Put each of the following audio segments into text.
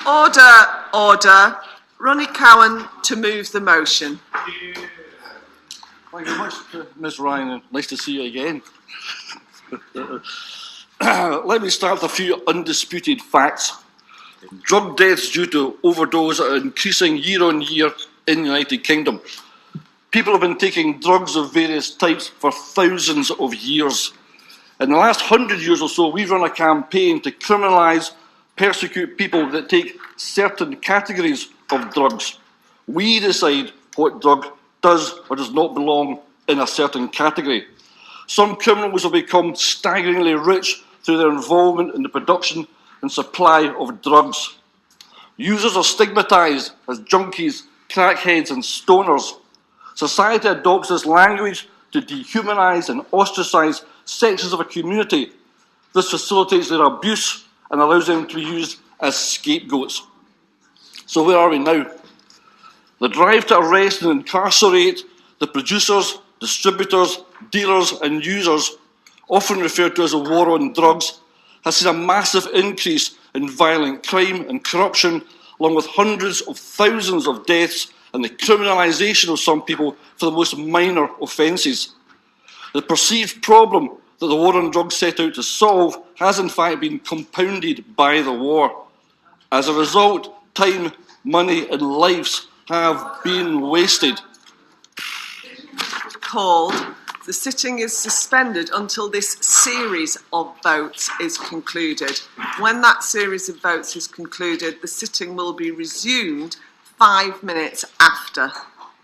Order, order. Ronnie Cowan to move the motion. Thank you very much, Ms. Ryan, and nice to see you again. Let me start with a few undisputed facts. Drug deaths due to overdose are increasing year on year in the United Kingdom. People have been taking drugs of various types for thousands of years. In the last 100 years or so, we've run a campaign to criminalise, persecute people that take certain categories of drugs. We decide what drug does or does not belong in a certain category. Some criminals have become staggeringly rich through their involvement in the production and supply of drugs. Users are stigmatised as junkies, crackheads and stoners. Society adopts this language to dehumanise and ostracise sections of a community. This facilitates their abuse and allows them to be used as scapegoats. So where are we now? The drive to arrest and incarcerate the producers, distributors, dealers and users, often referred to as a war on drugs, has seen a massive increase in violent crime and corruption, along with hundreds of thousands of deaths and the criminalisation of some people for the most minor offences. The perceived problem that the war on drugs set out to solve has in fact been compounded by the war. As a result, time, money and lives have been wasted. Called. The sitting is suspended until this series of votes is concluded. When that series of votes is concluded, the sitting will be resumed 5 minutes after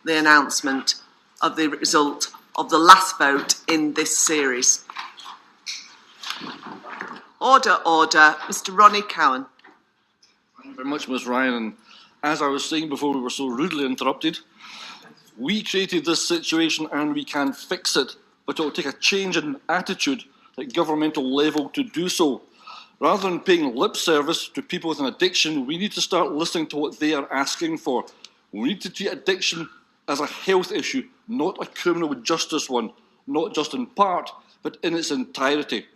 the announcement of the result of the last vote in this series. Order, order. Mr. Ronnie Cowan. Thank you very much, Ms. Ryan. And as I was saying before we were so rudely interrupted, we created this situation and we can fix it, but it will take a change in attitude at governmental level to do so. Rather than paying lip service to people with an addiction, we need to start listening to what they are asking for. We need to treat addiction as a health issue, not a criminal justice one, not just in part, but in its entirety.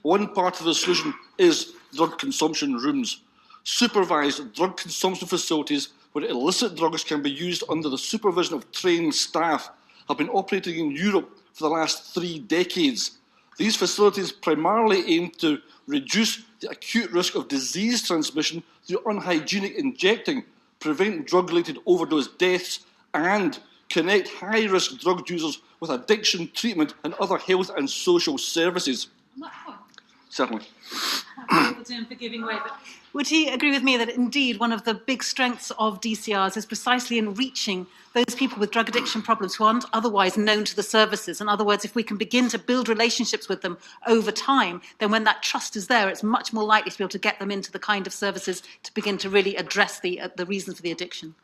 One part of the solution is drug consumption rooms. Supervised drug consumption facilities where illicit drugs can be used under the supervision of trained staff have been operating in Europe for the last 3 decades. These facilities primarily aim to reduce the acute risk of disease transmission through unhygienic injecting, prevent drug-related overdose deaths, and connect high-risk drug users with addiction treatment and other health and social services. Certainly. For giving way, but would he agree with me that indeed one of the big strengths of DCRs is precisely in reaching those people with drug addiction problems who aren't otherwise known to the services? In other words, if we can begin to build relationships with them over time, then when that trust is there, it's much more likely to be able to get them into the kind of services to begin to really address the reasons for the addiction.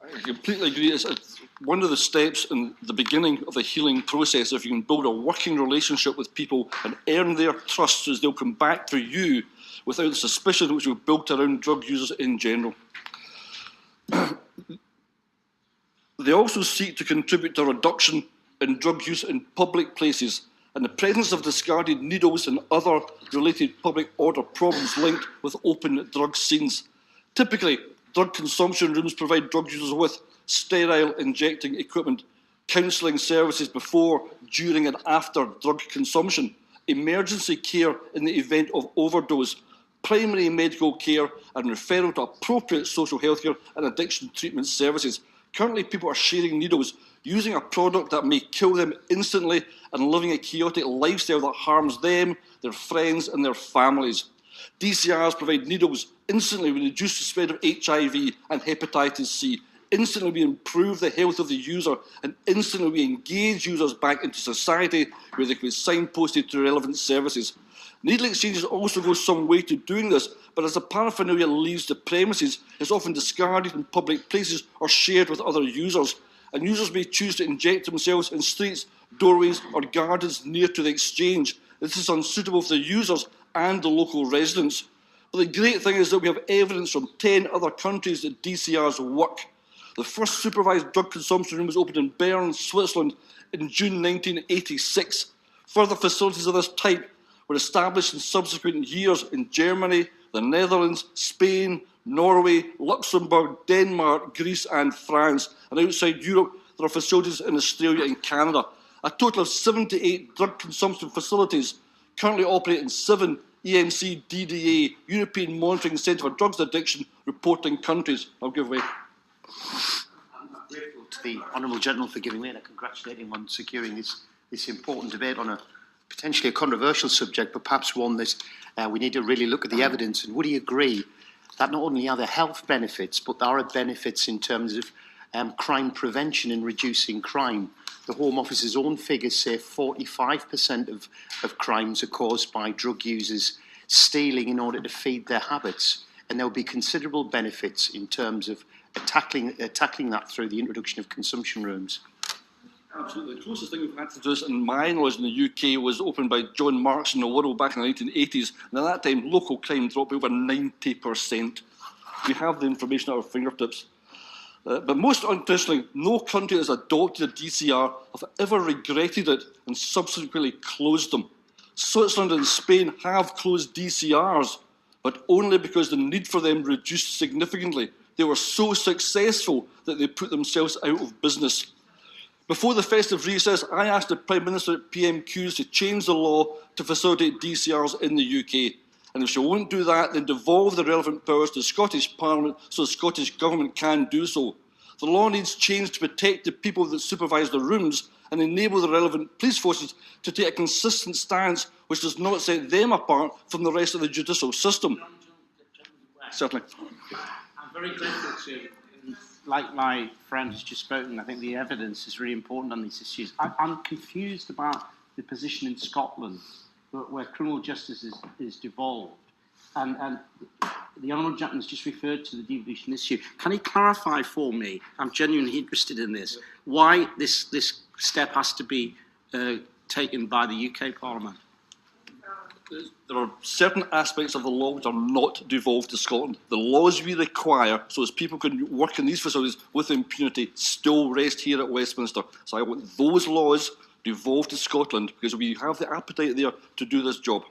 I completely agree. It's one of the steps in the beginning of the healing process. If you can build a working relationship with people and earn their trust so as they'll come back to you without the suspicion which we've built around drug users in general. They also seek to contribute to a reduction in drug use in public places and the presence of discarded needles and other related public order problems linked with open drug scenes. Typically, drug consumption rooms provide drug users with sterile injecting equipment, counselling services before, during and after drug consumption, emergency care in the event of overdose, primary medical care and referral to appropriate social health care and addiction treatment services. Currently, people are sharing needles, using a product that may kill them instantly and living a chaotic lifestyle that harms them, their friends and their families. DCRs provide needles. Instantly we reduce the spread of HIV and hepatitis C. Instantly we improve the health of the user, and instantly we engage users back into society where they can be signposted to relevant services. Needle exchanges also go some way to doing this, but as the paraphernalia leaves the premises, it's often discarded in public places or shared with other users. And users may choose to inject themselves in streets, doorways or gardens near to the exchange. This is unsuitable for the users and the local residents. But the great thing is that we have evidence from 10 other countries that DCRs work. The first supervised drug consumption room was opened in Bern, Switzerland in June 1986. Further facilities of this type were established in subsequent years in Germany, the Netherlands, Spain, Norway, Luxembourg, Denmark, Greece and France. And outside Europe, there are facilities in Australia and Canada. A total of 78 drug consumption facilities currently operate in 7 EMC DDA, European Monitoring Centre for Drugs Addiction, reporting countries. I'll give way. I'm grateful to the Honourable Gentleman for giving way, and I congratulate him on securing this important debate on a potentially a controversial subject, but perhaps one that we need to really look at the evidence. And would he agree that not only are there health benefits, but there are benefits in terms of crime prevention and reducing crime? The Home Office's own figures say 45% of crimes are caused by drug users stealing in order to feed their habits, and there will be considerable benefits in terms of tackling that through the introduction of consumption rooms. Absolutely. The closest thing we've had to this, in my knowledge, in the UK was opened by John Marks in the world back in the 1980s, and at that time local crime dropped by over 90%. We have the information at our fingertips. But most interestingly, no country that has adopted a DCR have ever regretted it and subsequently closed them. Switzerland and Spain have closed DCRs, but only because the need for them reduced significantly. They were so successful that they put themselves out of business. Before the festive recess, I asked the Prime Minister at PMQs to change the law to facilitate DCRs in the UK. And if she won't do that, then devolve the relevant powers to the Scottish Parliament so the Scottish Government can do so. The law needs change to protect the people that supervise the rooms and enable the relevant police forces to take a consistent stance which does not set them apart from the rest of the judicial system. Certainly. I'm very grateful to, like my friend has just spoken, I think the evidence is really important on these issues. I'm confused about the position in Scotland where criminal justice is devolved. And the Honourable Gentleman has just referred to the devolution issue. Can he clarify for me, I'm genuinely interested in this, why this step has to be taken by the UK Parliament? There are certain aspects of the law which are not devolved to Scotland. The laws we require, so as people can work in these facilities with impunity, still rest here at Westminster. So I want those laws devolved to Scotland because we have the appetite there to do this job.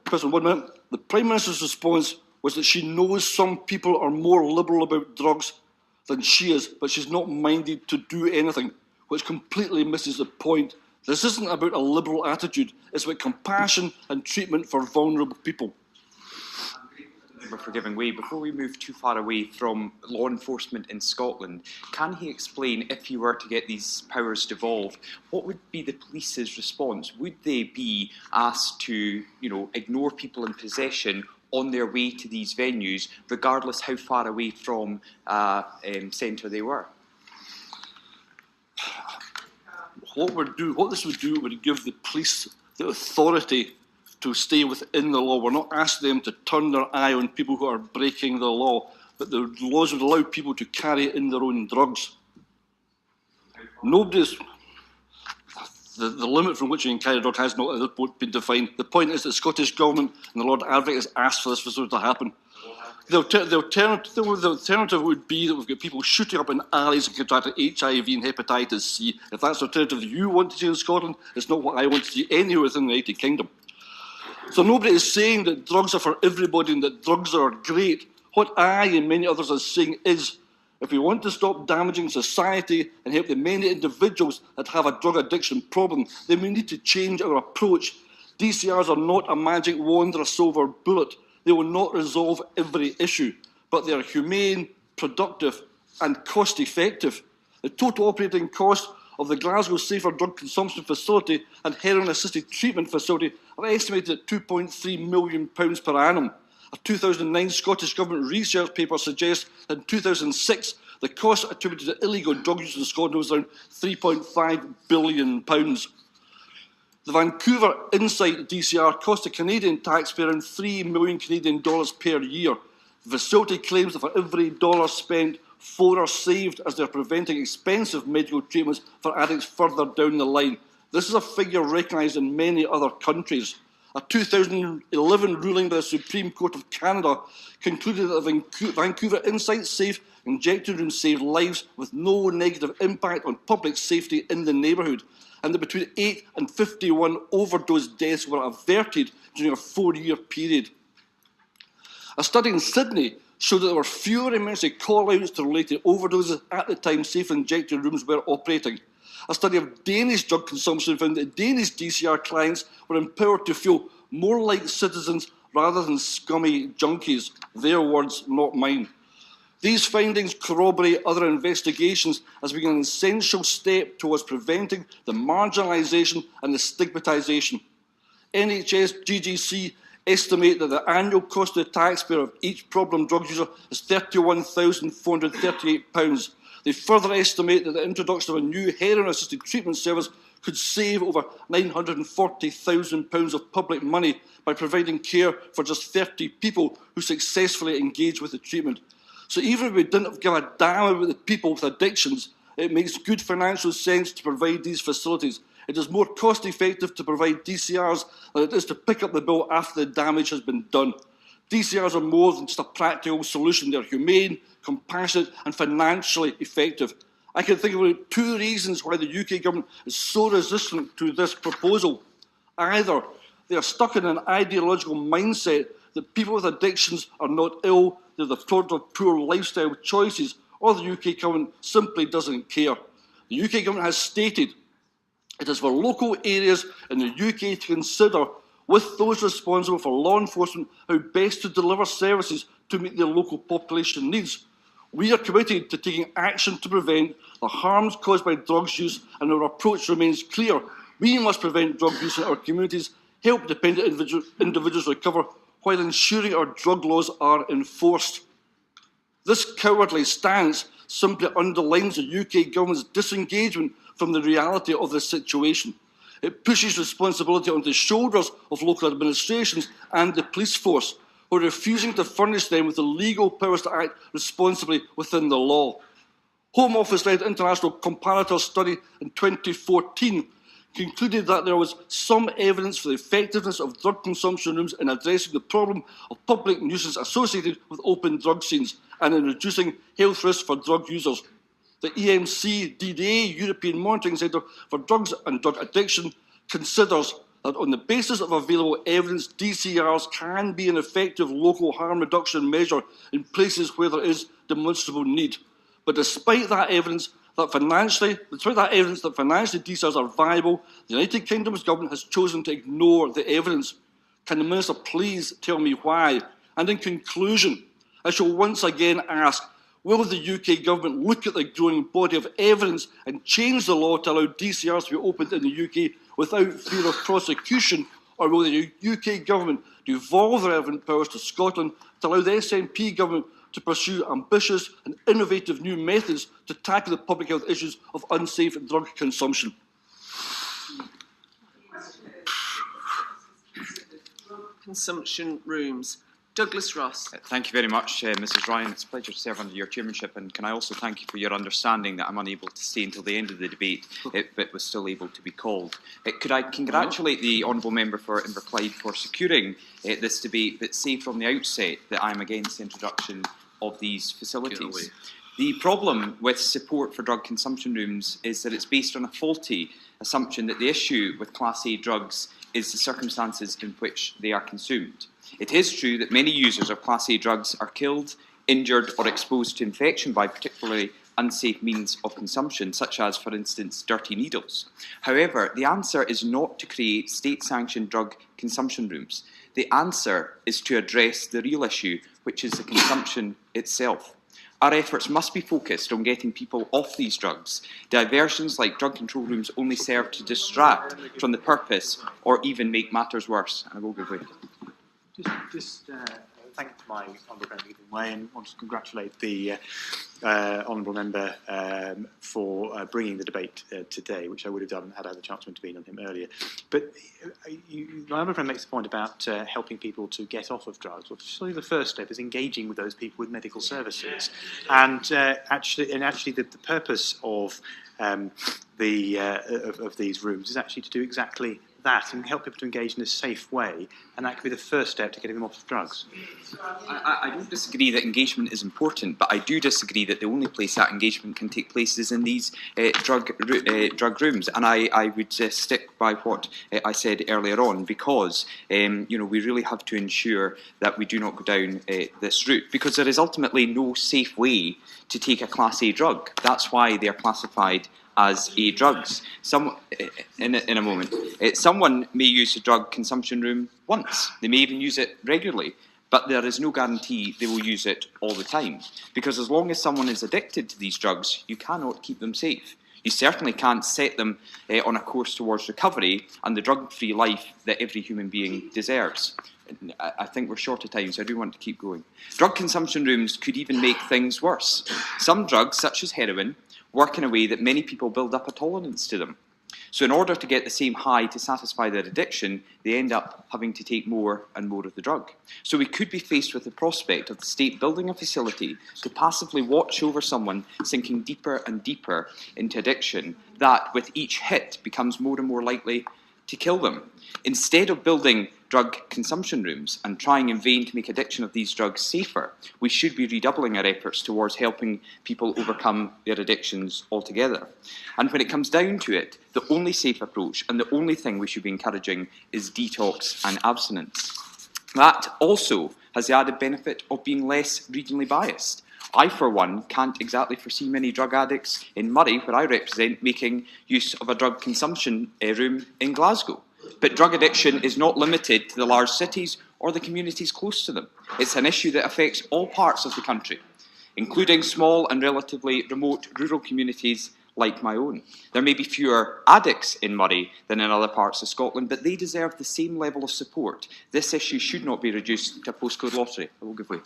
President, 1 minute. The Prime Minister's response was that she knows some people are more liberal about drugs than she is, but she's not minded to do anything, which completely misses the point. This isn't about a liberal attitude, it's about compassion and treatment for vulnerable people. For giving way. Before we move too far away from law enforcement in Scotland, can he explain, if you were to get these powers devolved, what would be the police's response? Would they be asked to, ignore people in possession on their way to these venues, regardless how far away from centre they were? What this would do would give the police the authority to stay within the law. We're not asking them to turn their eye on people who are breaking the law, but the laws would allow people to carry in their own drugs. The limit from which you can carry a drug has not been defined. The point is that the Scottish Government and the Lord Advocate has asked for this facility to happen. The alternative would be that we've got people shooting up in alleys and contracting HIV and hepatitis C. If that's the alternative that you want to see in Scotland, it's not what I want to see anywhere within the United Kingdom. So nobody is saying that drugs are for everybody and that drugs are great. What I and many others are saying is, if we want to stop damaging society and help the many individuals that have a drug addiction problem, then we need to change our approach. DCRs are not a magic wand or a silver bullet. They will not resolve every issue, but they are humane, productive and cost-effective. The total operating cost of the Glasgow Safer Drug Consumption Facility and Heroin-Assisted Treatment Facility are estimated at £2.3 million per annum. A 2009 Scottish Government research paper suggests that in 2006, the cost attributed to illegal drug use in Scotland was around £3.5 billion. The Vancouver Insight DCR cost the Canadian taxpayer around $3 million Canadian dollars per year. The facility claims that for every dollar spent, 4 are saved as they're preventing expensive medical treatments for addicts further down the line. This is a figure recognised in many other countries. A 2011 ruling by the Supreme Court of Canada concluded that the Vancouver Insight Safe injecting room saved lives with no negative impact on public safety in the neighbourhood, and that between 8 and 51 overdose deaths were averted during a 4-year period. A study in Sydney showed that there were fewer emergency call-outs to related overdoses at the time safe injecting rooms were operating. A study of Danish drug consumption found that Danish DCR clients were empowered to feel more like citizens rather than scummy junkies. Their words, not mine. These findings corroborate other investigations as being an essential step towards preventing the marginalisation and the stigmatisation. NHS GGC estimate that the annual cost to the taxpayer of each problem drug user is £31,438. They further estimate that the introduction of a new heroin-assisted treatment service could save over £940,000 of public money by providing care for just 30 people who successfully engage with the treatment. So even if we didn't give a damn about the people with addictions, it makes good financial sense to provide these facilities. It is more cost-effective to provide DCRs than it is to pick up the bill after the damage has been done. DCRs are more than just a practical solution. They're humane, compassionate and financially effective. I can think of 2 reasons why the UK government is so resistant to this proposal. Either they are stuck in an ideological mindset that people with addictions are not ill, they're the product of poor lifestyle choices, or the UK government simply doesn't care. The UK government has stated it is for local areas in the UK to consider, with those responsible for law enforcement, how best to deliver services to meet their local population needs. We are committed to taking action to prevent the harms caused by drugs use, and our approach remains clear. We must prevent drug use in our communities, help dependent individuals recover, while ensuring our drug laws are enforced. This cowardly stance simply underlines the UK government's disengagement from the reality of this situation. It pushes responsibility onto the shoulders of local administrations and the police force, who are refusing to furnish them with the legal powers to act responsibly within the law. Home Office-led international comparator study in 2014 concluded that there was some evidence for the effectiveness of drug consumption rooms in addressing the problem of public nuisance associated with open drug scenes and in reducing health risks for drug users. The EMC DDA, European Monitoring Centre for Drugs and Drug Addiction, considers that on the basis of available evidence, DCRs can be an effective local harm reduction measure in places where there is demonstrable need. But despite that evidence that financially DCRs are viable, the United Kingdom's government has chosen to ignore the evidence. Can the Minister please tell me why? And in conclusion, I shall once again ask, will the UK government look at the growing body of evidence and change the law to allow DCRs to be opened in the UK without fear of prosecution, or will the UK government devolve the relevant powers to Scotland to allow the SNP government to pursue ambitious and innovative new methods to tackle the public health issues of unsafe drug consumption? Consumption rooms. Douglas Ross. Thank you very much, Mrs Ryan. It's a pleasure to serve under your chairmanship, and can I also thank you for your understanding that I'm unable to stay until the end of the debate, but was still able to be called. Could I congratulate the honourable member for Inverclyde for securing this debate, but say from the outset that I'm against the introduction of these facilities. The problem with support for drug consumption rooms is that it's based on a faulty assumption that the issue with Class A drugs is the circumstances in which they are consumed. It is true that many users of Class A drugs are killed, injured or exposed to infection by particularly unsafe means of consumption, such as, for instance, dirty needles. However, the answer is not to create state-sanctioned drug consumption rooms. The answer is to address the real issue, which is the consumption itself. Our efforts must be focused on getting people off these drugs. Diversions like drug control rooms only serve to distract from the purpose or even make matters worse. And I will give way. Thank my honourable member giving way, and want to congratulate the honourable member for bringing the debate today, which I would have done had I had the chance to intervene on him earlier. But my honourable friend makes the point about helping people to get off of drugs. Well, surely the first step is engaging with those people with medical services, and actually the purpose of these rooms is actually to do exactly that and help people to engage in a safe way, and that could be the first step to getting them off of drugs. I don't disagree that engagement is important, but I do disagree that the only place that engagement can take place is in these drug rooms. And I would stick by what I said earlier on, because we really have to ensure that we do not go down this route, because there is ultimately no safe way to take a Class A drug. That's why they are classified as A drugs. In a moment, someone may use a drug consumption room once. They may even use it regularly, but there is no guarantee they will use it all the time. Because as long as someone is addicted to these drugs, you cannot keep them safe. You certainly can't set them on a course towards recovery and the drug-free life that every human being deserves. I think we're short of time, so I do want to keep going. Drug consumption rooms could even make things worse. Some drugs, such as heroin, work in a way that many people build up a tolerance to them. So in order to get the same high to satisfy their addiction, they end up having to take more and more of the drug. So we could be faced with the prospect of the state building a facility to passively watch over someone sinking deeper and deeper into addiction that, with each hit, becomes more and more likely to kill them. Instead of building drug consumption rooms and trying in vain to make addiction of these drugs safer, we should be redoubling our efforts towards helping people overcome their addictions altogether. And when it comes down to it, the only safe approach and the only thing we should be encouraging is detox and abstinence. That also has the added benefit of being less regionally biased. I, for one, can't exactly foresee many drug addicts in Murray, where I represent, making use of a drug consumption room in Glasgow. But drug addiction is not limited to the large cities or the communities close to them. It's an issue that affects all parts of the country, including small and relatively remote rural communities like my own. There may be fewer addicts in Murray than in other parts of Scotland, but they deserve the same level of support. This issue should not be reduced to a postcode lottery. I will give way.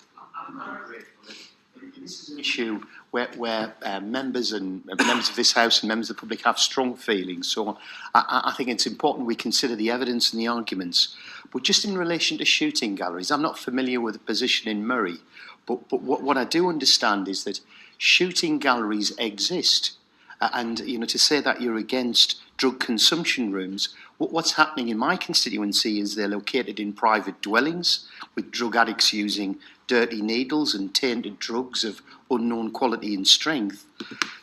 This is an issue where members of this House and members of the public have strong feelings. So I think it's important we consider the evidence and the arguments. But just in relation to shooting galleries, I'm not familiar with the position in Murray, but what I do understand is that shooting galleries exist. And to say that you're against drug consumption rooms, what's happening in my constituency is they're located in private dwellings with drug addicts using dirty needles and tainted drugs of unknown quality and strength.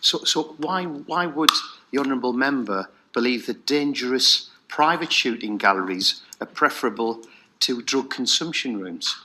So why would the honourable member believe that dangerous private shooting galleries are preferable to drug consumption rooms?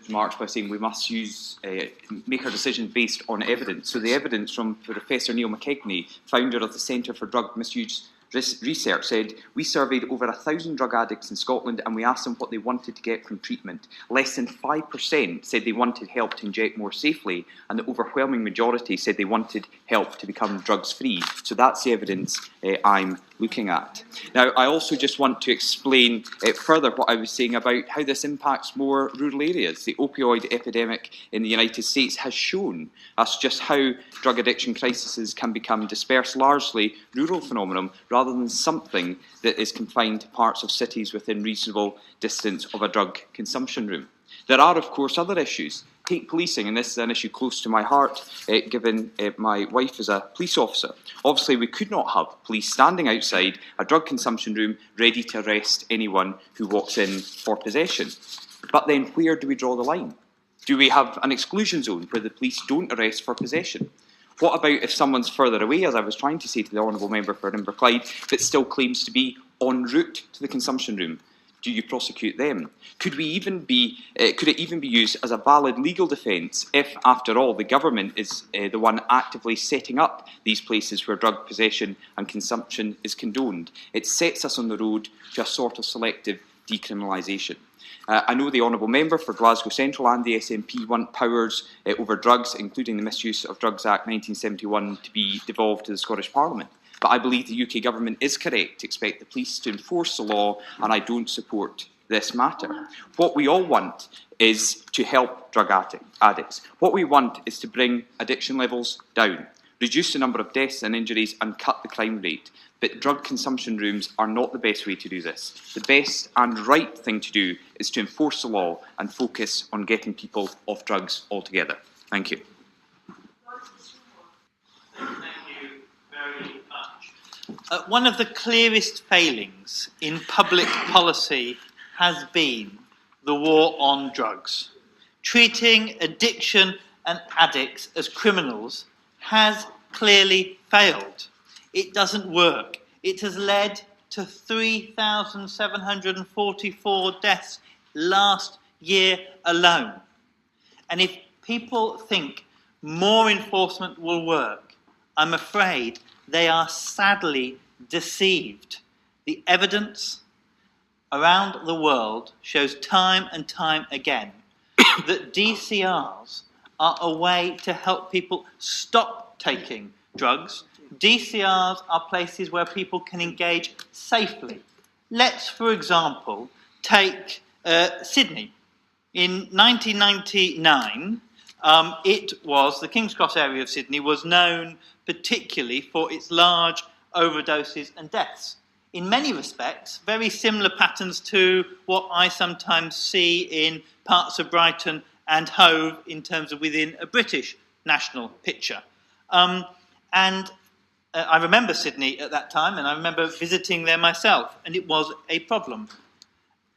Remarks by saying we must make our decisions based on evidence. So the evidence from Professor Neil McKegney, founder of the Centre for Drug Misuse Research, said, we surveyed over 1,000 drug addicts in Scotland and we asked them what they wanted to get from treatment. Less than 5% said they wanted help to inject more safely, and the overwhelming majority said they wanted help to become drugs-free. So that's the evidence I'm looking at. Now, I also just want to explain further what I was saying about how this impacts more rural areas. The opioid epidemic in the United States has shown us just how drug addiction crises can become dispersed, largely rural phenomenon, rather than something that is confined to parts of cities within reasonable distance of a drug consumption room. There are, of course, other issues. Take policing, and this is an issue close to my heart, given my wife is a police officer. Obviously, we could not have police standing outside a drug consumption room ready to arrest anyone who walks in for possession. But then where do we draw the line? Do we have an exclusion zone where the police don't arrest for possession? What about if someone's further away, as I was trying to say to the Honourable Member for Inverclyde, but still claims to be en route to the consumption room? Do you prosecute them? Could it even be used as a valid legal defence if, after all, the government is the one actively setting up these places where drug possession and consumption is condoned? It sets us on the road to a sort of selective decriminalisation. I know the Honourable Member for Glasgow Central and the SNP want powers over drugs, including the Misuse of Drugs Act 1971, to be devolved to the Scottish Parliament. But I believe the UK Government is correct to expect the police to enforce the law, and I don't support this matter. What we all want is to help drug addicts. What we want is to bring addiction levels down, reduce the number of deaths and injuries, and cut the crime rate. But drug consumption rooms are not the best way to do this. The best and right thing to do is to enforce the law and focus on getting people off drugs altogether. Thank you. Thank you very much. One of the clearest failings in public policy has been the war on drugs. Treating addiction and addicts as criminals has clearly failed. It doesn't work. It has led to 3,744 deaths last year alone. And if people think more enforcement will work, I'm afraid they are sadly deceived. The evidence around the world shows time and time again that DCRs are a way to help people stop taking drugs. DCRs are places where people can engage safely. Let's, for example, take Sydney. In 1999, the King's Cross area of Sydney was known particularly for its large overdoses and deaths. In many respects, very similar patterns to what I sometimes see in parts of Brighton and Hove in terms of within a British national picture. I remember Sydney at that time, and I remember visiting there myself, and it was a problem.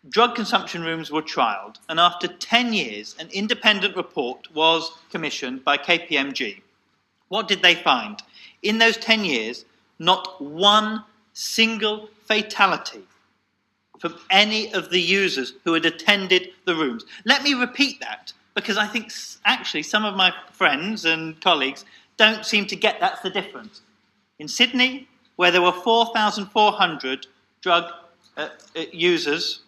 Drug consumption rooms were trialled, and after 10 years, an independent report was commissioned by KPMG. What did they find? In those 10 years, not one single fatality from any of the users who had attended the rooms. Let me repeat that, because I think actually some of my friends and colleagues don't seem to get that's the difference. In Sydney, where there were 4,400 drug users,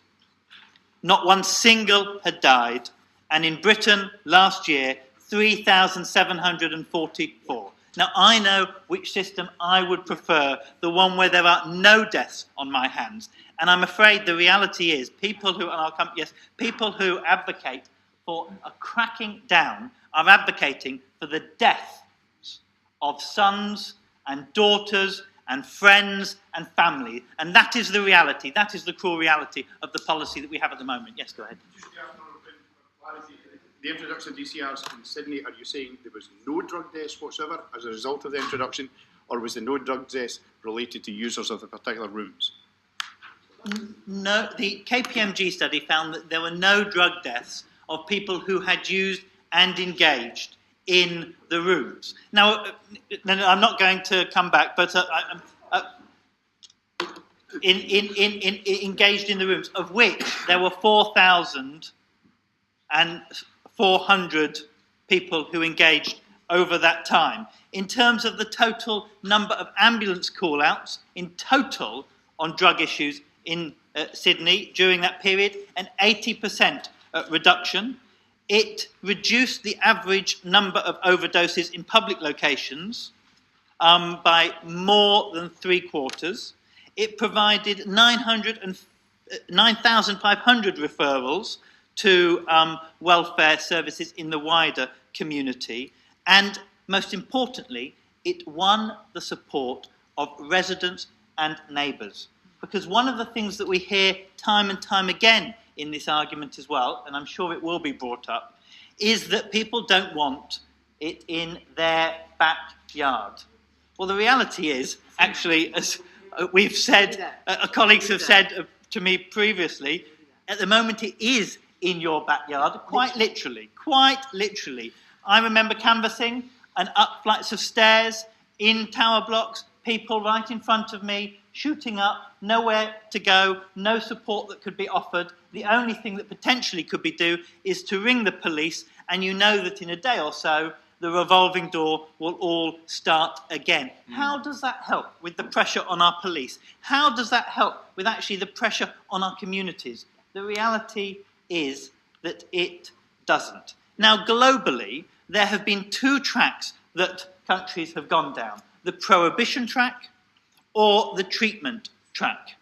not one single had died, and in Britain last year, 3,744. Now, I know which system I would prefer, the one where there are no deaths on my hands. And I'm afraid the reality is people who advocate for a cracking down are advocating for the deaths of sons and daughters and friends and family. And that is the reality. That is the cruel reality of the policy that we have at the moment. Yes, go ahead. The introduction of DCRs in Sydney, are you saying there was no drug deaths whatsoever as a result of the introduction, or was there no drug deaths related to users of the particular rooms? No, the KPMG study found that there were no drug deaths of people who had used and engaged in the rooms. Now, I'm not going to come back, but engaged in the rooms, of which there were 4,400 people who engaged over that time. In terms of the total number of ambulance call-outs, in total on drug issues in Sydney during that period, an 80% reduction. It reduced the average number of overdoses in public locations by more than 3/4. It provided 9,500 referrals to welfare services in the wider community. And most importantly, it won the support of residents and neighbours. Because one of the things that we hear time and time again in this argument as well, and I'm sure it will be brought up, is that people don't want it in their backyard. Well, the reality is, actually, as we've said, colleagues have said to me previously, at the moment it is in your backyard, quite literally. I remember canvassing and up flights of stairs, in tower blocks, people right in front of me, shooting up, nowhere to go, no support that could be offered. The only thing that potentially could be done is to ring the police, and you know that in a day or so, the revolving door will all start again. How does that help with the pressure on our police? How does that help with actually the pressure on our communities? The reality is that it doesn't. Now, globally, there have been two tracks that countries have gone down: the prohibition track or the treatment track.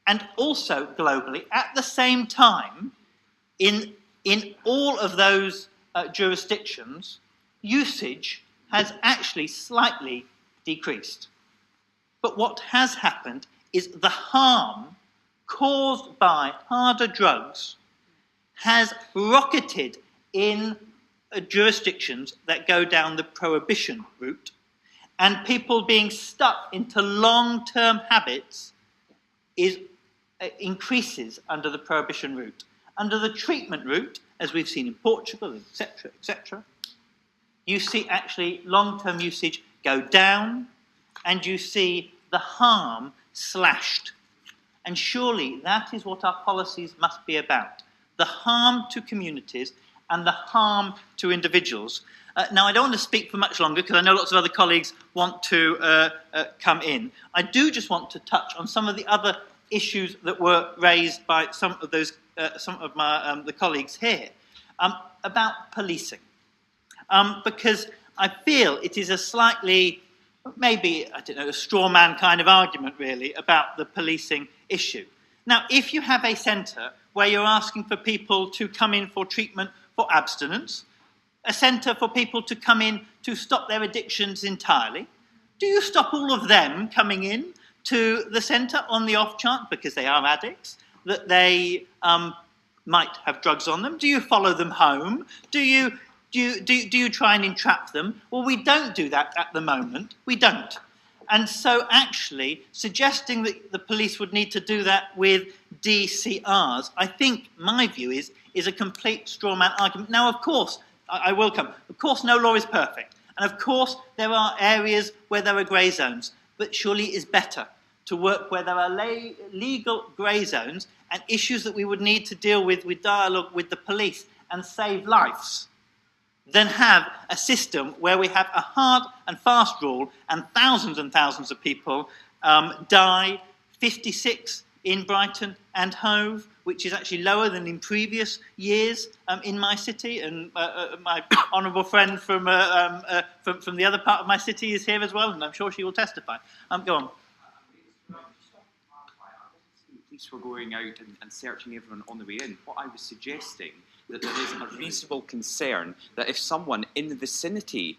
And also globally, at the same time, in all of those jurisdictions, usage has actually slightly decreased. But what has happened is the harm caused by harder drugs has rocketed in jurisdictions that go down the prohibition route, and people being stuck into long-term habits increases under the prohibition route. Under the treatment route, as we've seen in Portugal, etc., you see actually long-term usage go down, and you see the harm slashed. And surely that is what our policies must be about, the harm to communities and the harm to individuals. Now, I don't want to speak for much longer because I know lots of other colleagues want to come in. I do just want to touch on some of the other issues that were raised by some of the colleagues here about policing. Because I feel it is a slightly, maybe, I don't know, a straw man kind of argument, really, about the policing issue. Now, if you have a centre where you're asking for people to come in for treatment for abstinence, a centre for people to come in to stop their addictions entirely, do you stop all of them coming in to the centre on the off chance, because they are addicts, that they might have drugs on them? Do you follow them home? Do you try and entrap them? Well, we don't do that at the moment. We don't. And so actually suggesting that the police would need to do that with DCRs, I think my view is a complete straw man argument. Now, of course, I will come. Of course, no law is perfect. And of course, there are areas where there are grey zones. But surely it is better to work where there are legal grey zones and issues that we would need to deal with dialogue with the police and save lives, than have a system where we have a hard and fast rule and thousands of people die, 56 in Brighton and Hove, which is actually lower than in previous years in my city. And my honourable friend from the other part of my city is here as well, and I'm sure she will testify. Go on. Police were going out and searching everyone on the way in. What I was suggesting that there is a reasonable concern that if someone in the vicinity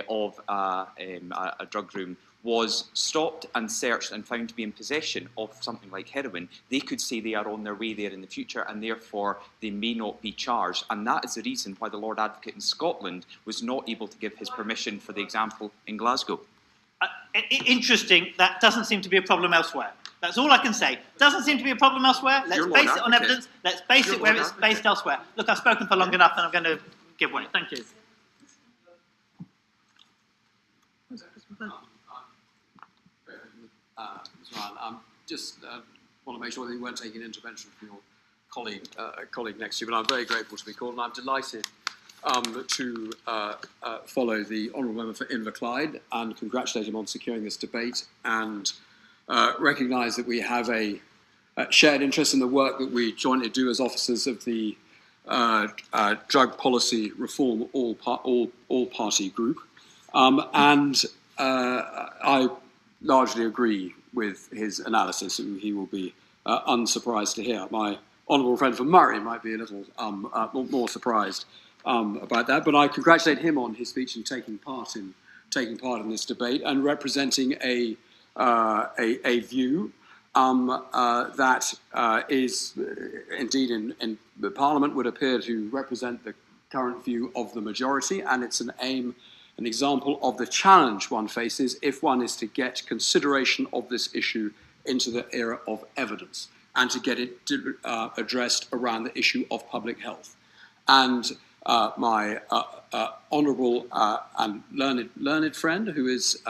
of a drug room was stopped and searched and found to be in possession of something like heroin, they could say they are on their way there in the future and therefore they may not be charged. And that is the reason why the Lord Advocate in Scotland was not able to give his permission for the example in Glasgow. Interesting, that doesn't seem to be a problem elsewhere. That's all I can say. Doesn't seem to be a problem elsewhere. Let's base it on evidence. Let's base it where it's based elsewhere. Look, I've spoken for long enough and I'm going to give way. Thank you. Just want to make sure that you weren't taking an intervention from your colleague next to you, but I'm very grateful to be called, and I'm delighted to follow the Honourable Member for Inverclyde and congratulate him on securing this debate and recognise that we have a shared interest in the work that we jointly do as officers of the Drug Policy Reform All-Party Group. And I largely agree with his analysis, and he will be unsurprised to hear. My honourable friend from Murray might be a little more surprised about that, but I congratulate him on his speech and taking part in this debate and representing a view that is indeed in the Parliament would appear to represent the current view of the majority, and it's an example of the challenge one faces if one is to get consideration of this issue into the era of evidence and to get it addressed around the issue of public health. And my honourable and learned friend, who is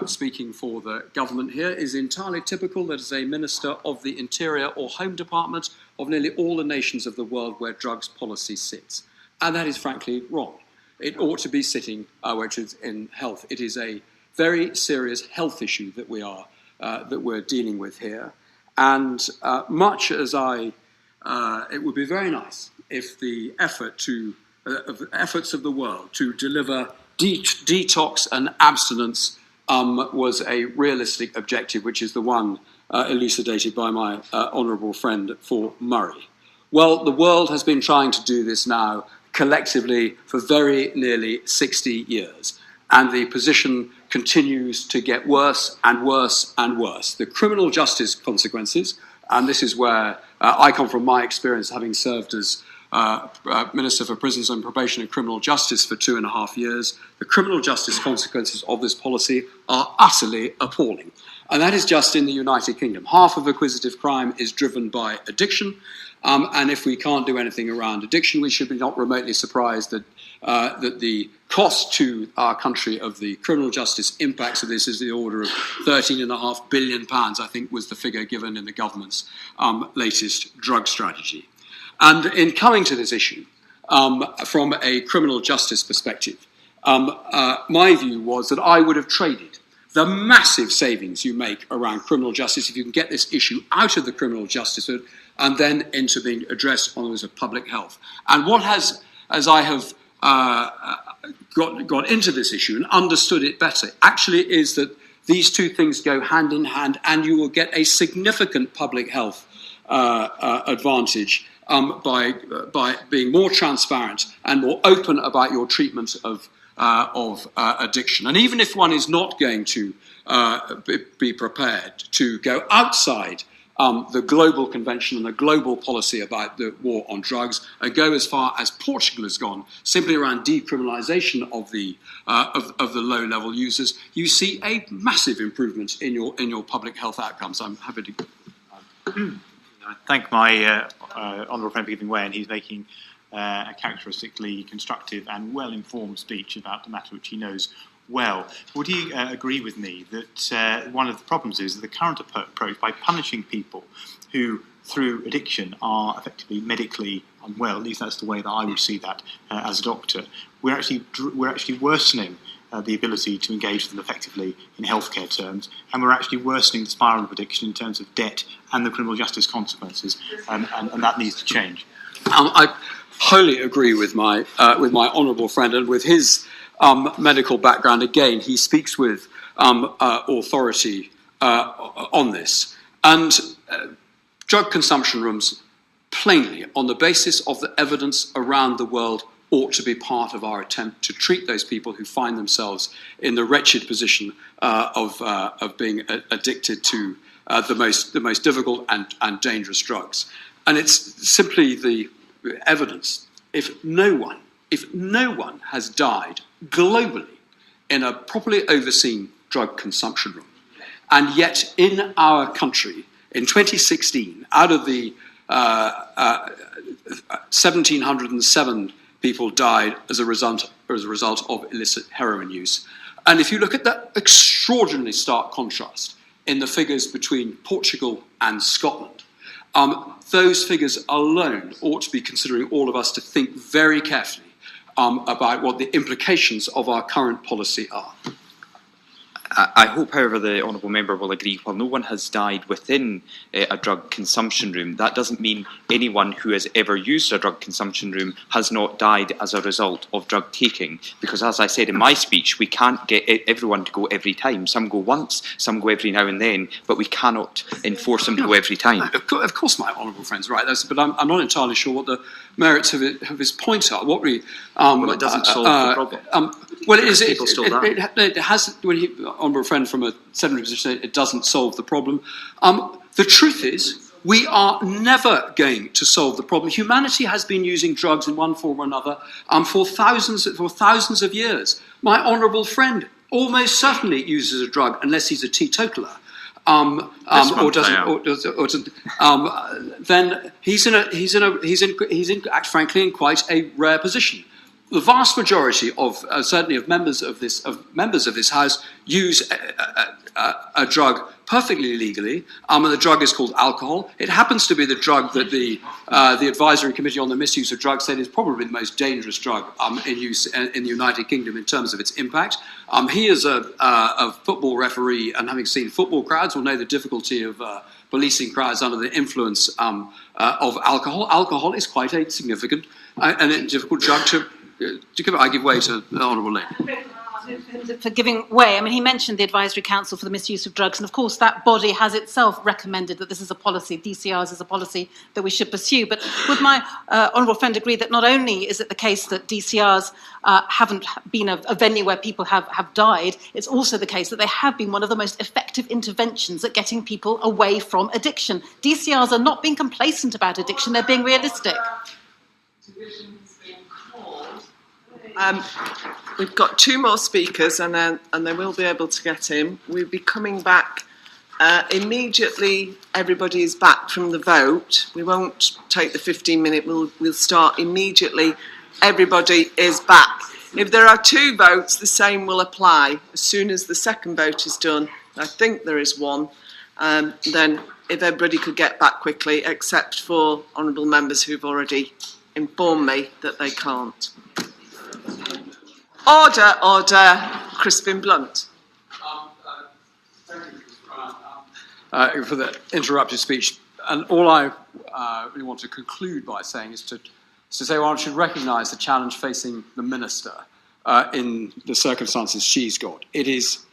speaking for the government here, is entirely typical that as a Minister of the Interior or Home Department of nearly all the nations of the world where drugs policy sits. And that is frankly wrong. It ought to be sitting where it is in health. It is a very serious health issue that we're dealing with here. And much as it would be very nice if the efforts of the world to deliver detox and abstinence was a realistic objective, which is the one elucidated by my honourable friend for Murray. Well, the world has been trying to do this now collectively for very nearly 60 years, and the position continues to get worse and worse and worse. The criminal justice consequences, and this is where I come from my experience, having served as Minister for Prisons and Probation and Criminal Justice for 2.5 years. The criminal justice consequences of this policy are utterly appalling. And that is just in the United Kingdom. Half of acquisitive crime is driven by addiction. And if we can't do anything around addiction, we should be not remotely surprised that, that the cost to our country of the criminal justice impacts of this is the order of £13.5 billion, I think was the figure given in the government's latest drug strategy. And in coming to this issue, from a criminal justice perspective, my view was that I would have traded the massive savings you make around criminal justice if you can get this issue out of the criminal justice and then into being addressed on those of public health. And what has, as I have got into this issue and understood it better, actually is that these two things go hand in hand, and you will get a significant public health advantage by being more transparent and more open about your treatment of addiction. And even if one is not going to be prepared to go outside the global convention and the global policy about the war on drugs and go as far as Portugal has gone, simply around decriminalisation of the low-level users, you see a massive improvement in your public health outcomes. I'm happy to. I thank my honourable friend for giving way, and he's making a characteristically constructive and well-informed speech about the matter which he knows well. Would he agree with me that one of the problems is that the current approach, by punishing people who, through addiction, are effectively medically unwell, at least that's the way that I would see that as a doctor, we're actually worsening the ability to engage with them effectively in healthcare terms, and we're actually worsening the spiral of addiction in terms of debt and the criminal justice consequences, and that needs to change. I wholly agree with my honourable friend, and with his medical background. Again, he speaks with authority on this. And drug consumption rooms, plainly, on the basis of the evidence around the world, ought to be part of our attempt to treat those people who find themselves in the wretched position of being addicted to the most difficult and dangerous drugs. And it's simply the evidence. If no one has died globally in a properly overseen drug consumption room, and yet in our country in 2016, out of the 1,707 people died as a result of illicit heroin use. And if you look at the extraordinarily stark contrast in the figures between Portugal and Scotland, those figures alone ought to be considering all of us to think very carefully about what the implications of our current policy are. I hope, however, the honourable member will agree, while no one has died within a drug consumption room, that doesn't mean anyone who has ever used a drug consumption room has not died as a result of drug taking. Because as I said in my speech, we can't get everyone to go every time. Some go once, some go every now and then, but we cannot enforce them to go every time. Of course my honourable friend's right, but I'm not entirely sure what the merits of his point are. What we, well, it doesn't solve the problem. Well, it has, when he, honourable friend from a seminary position, it doesn't solve the problem. The truth is, we are never going to solve the problem. Humanity has been using drugs in one form or another for thousands of years. My honourable friend almost certainly uses a drug unless he's a teetotaler. Then he's frankly in quite a rare position. The vast majority of certainly of members of this House use a drug perfectly legally, and the drug is called alcohol. It happens to be the drug that the Advisory Committee on the Misuse of Drugs said is probably the most dangerous drug in use in the United Kingdom in terms of its impact. He is a football referee, and having seen football crowds, will know the difficulty of policing crowds under the influence of alcohol. Alcohol is quite a significant and difficult drug to give. I give way to the Honourable Lady. For giving way, I mean, he mentioned the Advisory Council for the Misuse of Drugs, and of course that body has itself recommended that this is a policy, DCRs is a policy that we should pursue. But would my honourable friend agree that not only is it the case that DCRs haven't been a venue where people have died, it's also the case that they have been one of the most effective interventions at getting people away from addiction. DCRs are not being complacent about addiction, they're being realistic. division has been called. We've got two more speakers, and they will be able to get in. We'll be coming back immediately. Everybody is back from the vote. We won't take the 15-minute. We'll start immediately. Everybody is back. If there are two votes, the same will apply. As soon as the second vote is done, I think there is one. Then, if everybody could get back quickly, except for honourable members who've already informed me that they can't. Order, order. Crispin Blunt. Thank you for the interrupted speech. And all I really want to conclude by saying is to say one should recognise the challenge facing the Minister in the circumstances she's got. It is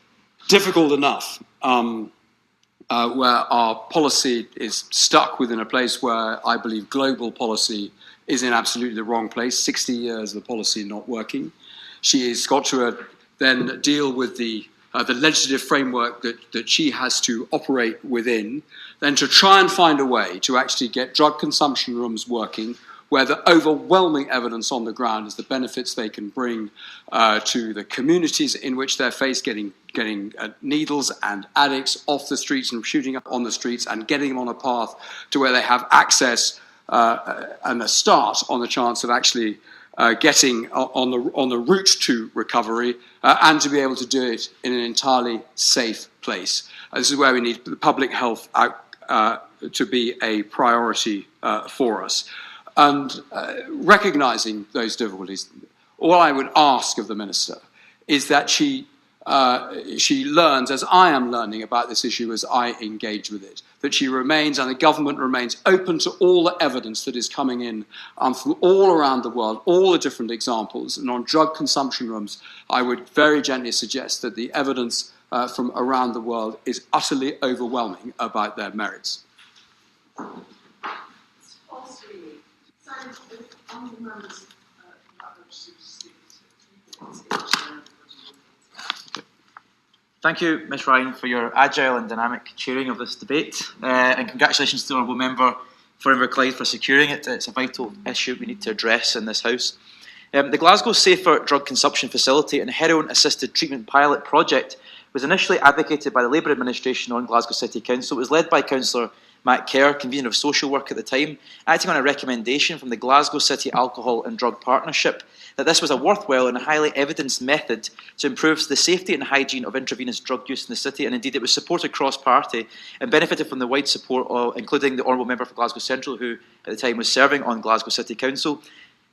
difficult enough where our policy is stuck within a place where I believe global policy is in absolutely the wrong place, 60 years of the policy not working. She has got to then deal with the legislative framework that she has to operate within, then to try and find a way to actually get drug consumption rooms working, where the overwhelming evidence on the ground is the benefits they can bring to the communities in which they're faced, getting needles and addicts off the streets and shooting up on the streets and getting them on a path to where they have access and a start on the chance of actually getting on the route to recovery and to be able to do it in an entirely safe place. This is where we need the public health to be a priority for us. And recognising those difficulties, all I would ask of the Minister is that she learns, as I am learning about this issue as I engage with it, that she remains and the government remains open to all the evidence that is coming in from all around the world, all the different examples. And on drug consumption rooms, I would very gently suggest that the evidence from around the world is utterly overwhelming about their merits. Thank you, Ms Ryan, for your agile and dynamic chairing of this debate, and congratulations to the Honourable Member for Inverclyde for securing it. It's a vital issue we need to address in this House. The Glasgow Safer Drug Consumption Facility and Heroin-Assisted Treatment Pilot Project was initially advocated by the Labour Administration on Glasgow City Council. It was led by Councillor Matt Kerr, convener of social work at the time, acting on a recommendation from the Glasgow City Alcohol and Drug Partnership that this was a worthwhile and highly evidenced method to improve the safety and hygiene of intravenous drug use in the city, and indeed it was supported cross-party and benefited from the wide support of, including the Honourable Member for Glasgow Central, who at the time was serving on Glasgow City Council.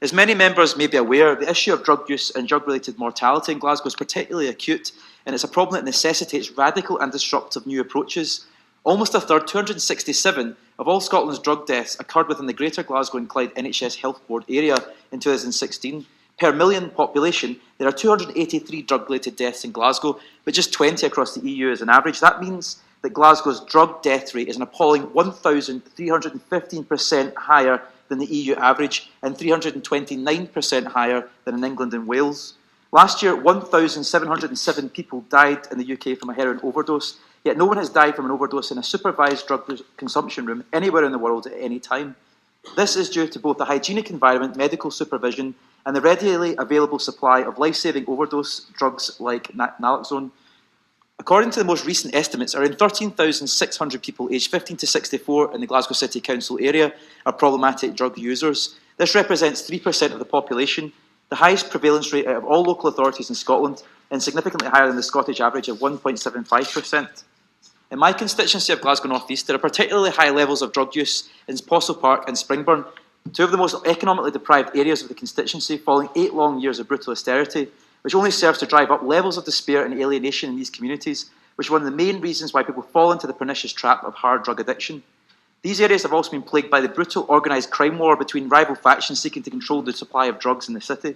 As many members may be aware, the issue of drug use and drug-related mortality in Glasgow is particularly acute, and it's a problem that necessitates radical and disruptive new approaches. Almost a third, 267, of all Scotland's drug deaths occurred within the Greater Glasgow and Clyde NHS Health Board area in 2016. Per million population, there are 283 drug-related deaths in Glasgow, but just 20 across the EU as an average. That means that Glasgow's drug death rate is an appalling 1,315% higher than the EU average and 329% higher than in England and Wales. Last year, 1,707 people died in the UK from a heroin overdose, yet no one has died from an overdose in a supervised drug consumption room anywhere in the world at any time. This is due to both the hygienic environment, medical supervision, and the readily available supply of life-saving overdose drugs like naloxone. According to the most recent estimates, around 13,600 people aged 15 to 64 in the Glasgow City Council area are problematic drug users. This represents 3% of the population, the highest prevalence rate out of all local authorities in Scotland, and significantly higher than the Scottish average of 1.75%. In my constituency of Glasgow North East, there are particularly high levels of drug use in Postle Park and Springburn, two of the most economically deprived areas of the constituency, following 8 long years of brutal austerity, which only serves to drive up levels of despair and alienation in these communities, which is one of the main reasons why people fall into the pernicious trap of hard drug addiction. These areas have also been plagued by the brutal organised crime war between rival factions seeking to control the supply of drugs in the city.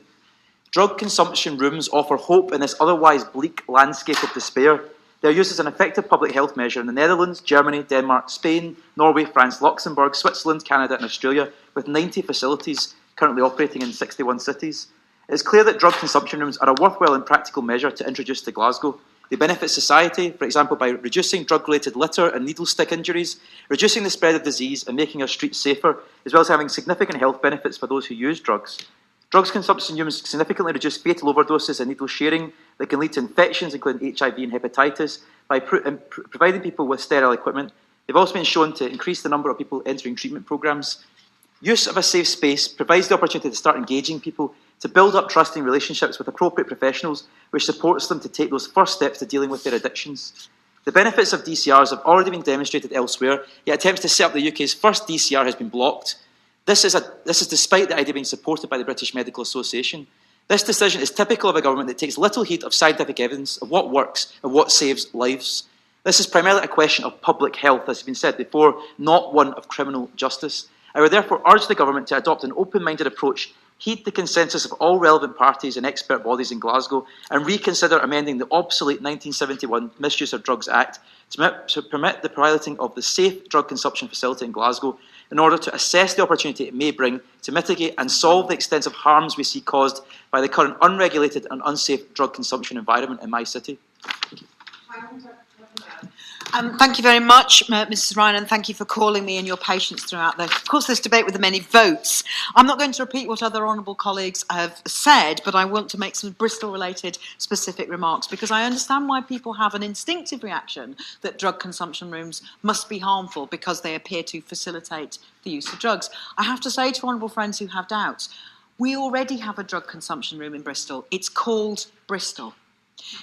Drug consumption rooms offer hope in this otherwise bleak landscape of despair. They are used as an effective public health measure in the Netherlands, Germany, Denmark, Spain, Norway, France, Luxembourg, Switzerland, Canada and Australia, with 90 facilities currently operating in 61 cities. It is clear that drug consumption rooms are a worthwhile and practical measure to introduce to Glasgow. They benefit society, for example, by reducing drug-related litter and needle stick injuries, reducing the spread of disease and making our streets safer, as well as having significant health benefits for those who use drugs. Drugs consumption rooms significantly reduce fatal overdoses and needle sharing that can lead to infections, including HIV and hepatitis, by providing people with sterile equipment. They've also been shown to increase the number of people entering treatment programmes. Use of a safe space provides the opportunity to start engaging people, to build up trusting relationships with appropriate professionals, which supports them to take those first steps to dealing with their addictions. The benefits of DCRs have already been demonstrated elsewhere, yet attempts to set up the UK's first DCR has been blocked. This is despite the idea being supported by the British Medical Association. This decision is typical of a government that takes little heed of scientific evidence of what works and what saves lives. This is primarily a question of public health, as has been said before, not one of criminal justice. I would therefore urge the government to adopt an open-minded approach, heed the consensus of all relevant parties and expert bodies in Glasgow, and reconsider amending the obsolete 1971 Misuse of Drugs Act to permit the piloting of the safe drug consumption facility in Glasgow in order to assess the opportunity it may bring to mitigate and solve the extensive harms we see caused by the current unregulated and unsafe drug consumption environment in my city. Thank you very much, Mrs Ryan, and thank you for calling me and your patience throughout of course, this debate with the many votes. I'm not going to repeat what other honourable colleagues have said, but I want to make some Bristol-related specific remarks because I understand why people have an instinctive reaction that drug consumption rooms must be harmful because they appear to facilitate the use of drugs. I have to say to honourable friends who have doubts, we already have a drug consumption room in Bristol. It's called Bristol.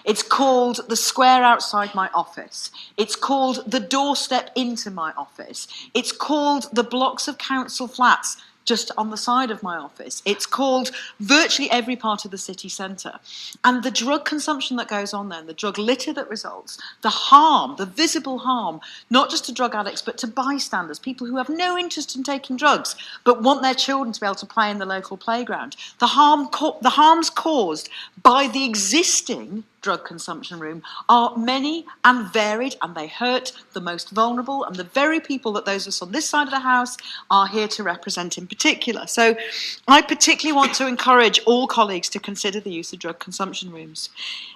It's called the square outside my office. It's called the doorstep into my office. It's called the blocks of council flats just on the side of my office. It's called virtually every part of the city centre. And the drug consumption that goes on there, and the drug litter that results, the harm, the visible harm, not just to drug addicts, but to bystanders, people who have no interest in taking drugs, but want their children to be able to play in the local playground. The harms caused by the existing drug consumption room are many and varied, and they hurt the most vulnerable and the very people that those of us on this side of the House are here to represent in particular. So I particularly want to encourage all colleagues to consider the use of drug consumption rooms.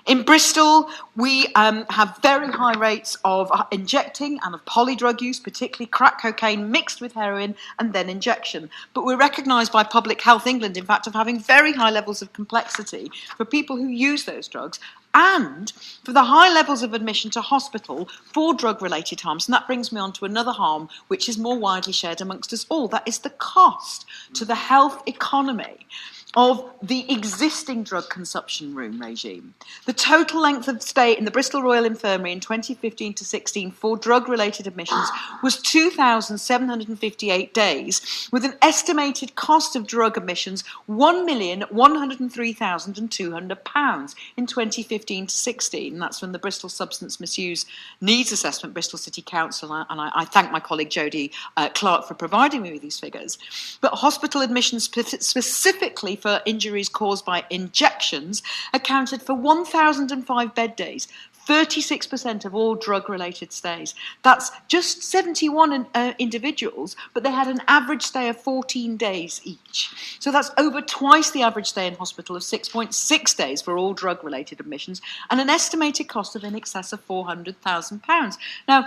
In Bristol, we have very high rates of injecting and of polydrug use, particularly crack cocaine mixed with heroin and then injection. But we're recognised by Public Health England, in fact, of having very high levels of complexity for people who use those drugs, and for the high levels of admission to hospital for drug-related harms. And that brings me on to another harm which is more widely shared amongst us all. That is the cost to the health economy of the existing drug consumption room regime. The total length of stay in the Bristol Royal Infirmary in 2015 to 16 for drug-related admissions was 2,758 days, with an estimated cost of drug admissions £1,103,200 in 2015 to 16. And that's from the Bristol Substance Misuse Needs Assessment, Bristol City Council, and I thank my colleague Jodie Clark for providing me with these figures. But hospital admissions specifically for injuries caused by injections accounted for 1,005 bed days, 36% of all drug-related stays. That's just 71 individuals, but they had an average stay of 14 days each. So that's over twice the average stay in hospital of 6.6 days for all drug-related admissions, and an estimated cost of in excess of £400,000. Now,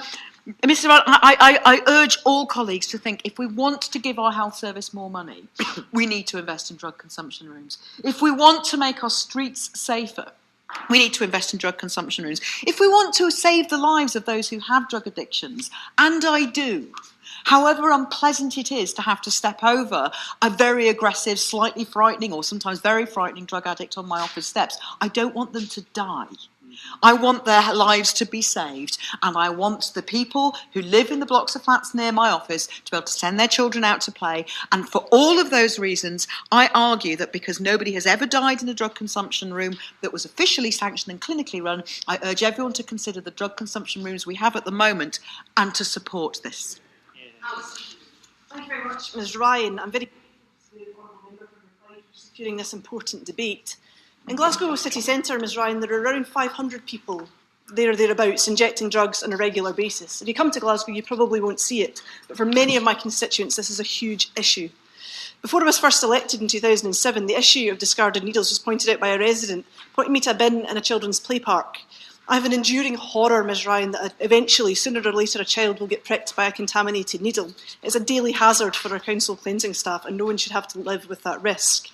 Mr. Ryan, I urge all colleagues to think if we want to give our health service more money, we need to invest in drug consumption rooms. If we want to make our streets safer, we need to invest in drug consumption rooms. If we want to save the lives of those who have drug addictions, and I do, however unpleasant it is to have to step over a very aggressive, slightly frightening, or sometimes very frightening drug addict on my office steps, I don't want them to die. I want their lives to be saved, and I want the people who live in the blocks of flats near my office to be able to send their children out to play. And for all of those reasons, I argue that because nobody has ever died in a drug consumption room that was officially sanctioned and clinically run, I urge everyone to consider the drug consumption rooms we have at the moment and to support this. Thank you very much, Ms Ryan. I'm very grateful to the honourable member for securing this important debate. In Glasgow city centre, Ms Ryan, there are around 500 people there or thereabouts injecting drugs on a regular basis. If you come to Glasgow, you probably won't see it, but for many of my constituents, this is a huge issue. Before I was first elected in 2007, the issue of discarded needles was pointed out by a resident, pointing me to a bin in a children's play park. I have an enduring horror, Ms Ryan, that eventually, sooner or later, a child will get pricked by a contaminated needle. It's a daily hazard for our council cleansing staff, and no one should have to live with that risk.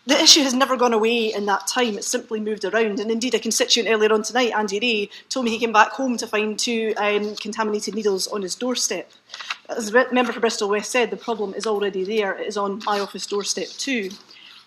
The issue has never gone away in that time, it's simply moved around. And indeed, a constituent earlier on tonight, Andy Ray, told me he came back home to find 2 contaminated needles on his doorstep. As the member for Bristol West said, the problem is already there. It is on my office doorstep too.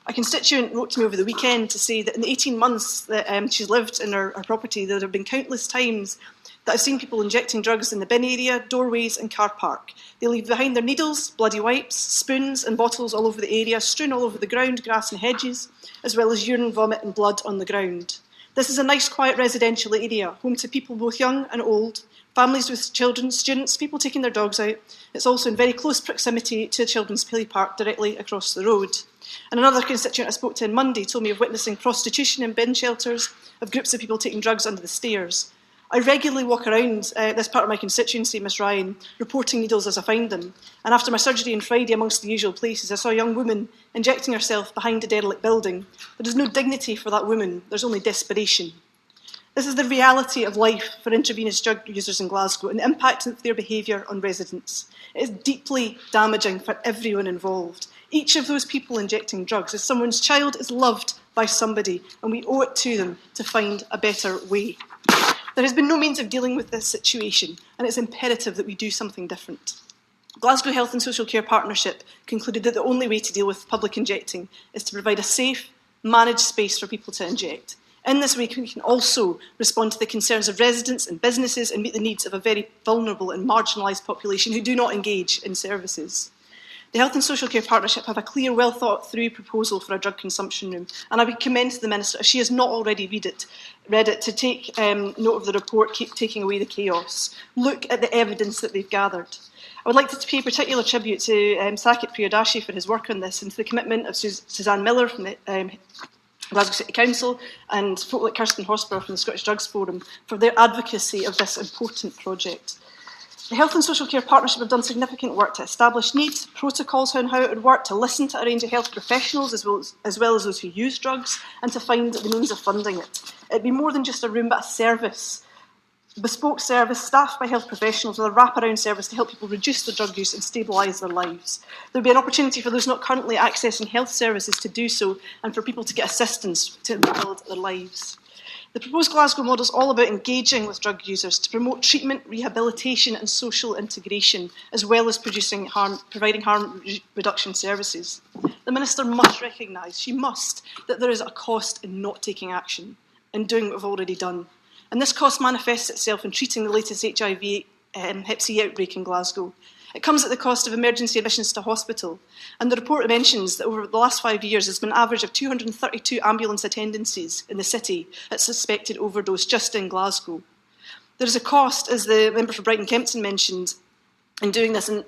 A constituent wrote to me over the weekend to say that in the 18 months that she's lived in her property, there have been countless times that I've seen people injecting drugs in the bin area, doorways and car park. They leave behind their needles, bloody wipes, spoons and bottles all over the area, strewn all over the ground, grass and hedges, as well as urine, vomit and blood on the ground. This is a nice, quiet residential area, home to people both young and old, families with children, students, people taking their dogs out. It's also in very close proximity to a children's play park directly across the road. And another constituent I spoke to on Monday told me of witnessing prostitution in bin shelters, of groups of people taking drugs under the stairs. I regularly walk around this part of my constituency, Ms Ryan, reporting needles as I find them. And after my surgery on Friday, amongst the usual places, I saw a young woman injecting herself behind a derelict building. There is no dignity for that woman, there's only desperation. This is the reality of life for intravenous drug users in Glasgow and the impact of their behaviour on residents. It is deeply damaging for everyone involved. Each of those people injecting drugs is someone's child, is loved by somebody, and we owe it to them to find a better way. There has been no means of dealing with this situation, and it's imperative that we do something different. Glasgow Health and Social Care Partnership concluded that the only way to deal with public injecting is to provide a safe, managed space for people to inject. In this way, we can also respond to the concerns of residents and businesses and meet the needs of a very vulnerable and marginalised population who do not engage in services. The Health and Social Care Partnership have a clear, well thought through proposal for a drug consumption room, and I would commend to the Minister, if she has not already read it, to take note of the report, Keep Taking Away the Chaos. Look at the evidence that they've gathered. I would like to pay particular tribute to Sakit Priyadashi for his work on this and to the commitment of Suzanne Miller from the Glasgow City Council and folk like Kirsten Horsburgh from the Scottish Drugs Forum for their advocacy of this important project. The Health and Social Care Partnership have done significant work to establish needs, protocols on how it would work, to listen to a range of health professionals as well as those who use drugs, and to find the means of funding it. It'd be more than just a room, but a service, a bespoke service staffed by health professionals with a wraparound service to help people reduce their drug use and stabilise their lives. There would be an opportunity for those not currently accessing health services to do so, and for people to get assistance to rebuild their lives. The proposed Glasgow model is all about engaging with drug users to promote treatment, rehabilitation and social integration, as well as providing harm reduction services. The Minister must recognise, she must, that there is a cost in not taking action and doing what we've already done. And this cost manifests itself in treating the latest HIV Hep C outbreak in Glasgow. It comes at the cost of emergency admissions to hospital. And the report mentions that over the last 5 years, there's been an average of 232 ambulance attendances in the city at suspected overdose just in Glasgow. There is a cost, as the member for Brighton Kempton mentioned, in doing this, and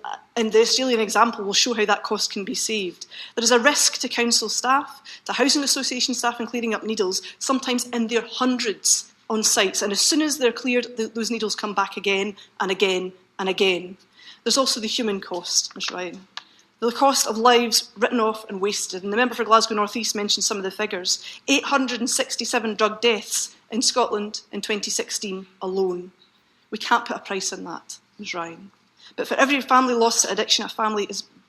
the Australian example will show how that cost can be saved. There is a risk to council staff, to housing association staff in clearing up needles, sometimes in their hundreds on sites, and as soon as they're cleared, those needles come back again and again and again. There's also the human cost, Ms Ryan. The cost of lives written off and wasted. And the member for Glasgow North East mentioned some of the figures. 867 drug deaths in Scotland in 2016 alone. We can't put a price on that, Ms Ryan. But for every family lost to addiction,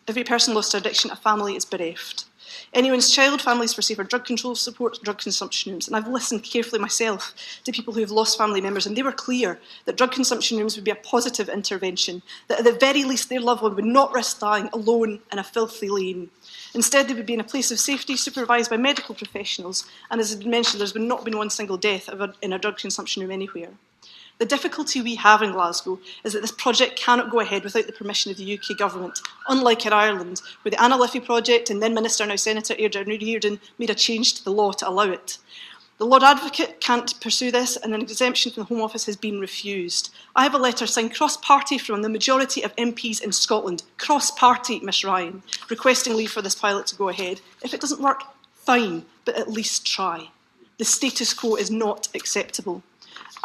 every person lost to addiction, a family is bereft. Anyone's child, families for safer drug control support, drug consumption rooms. And I've listened carefully myself to people who have lost family members, and they were clear that drug consumption rooms would be a positive intervention, that at the very least their loved one would not risk dying alone in a filthy lane. Instead, they would be in a place of safety supervised by medical professionals, and as has been mentioned, there's not been one single death in a drug consumption room anywhere. The difficulty we have in Glasgow is that this project cannot go ahead without the permission of the UK government, unlike in Ireland, where the Anna Liffey project and then Minister, now Senator Reardon, made a change to the law to allow it. The Lord Advocate can't pursue this, and an exemption from the Home Office has been refused. I have a letter signed cross-party from the majority of MPs in Scotland, cross-party, Miss Ryan, requesting leave for this pilot to go ahead. If it doesn't work, fine, but at least try. The status quo is not acceptable.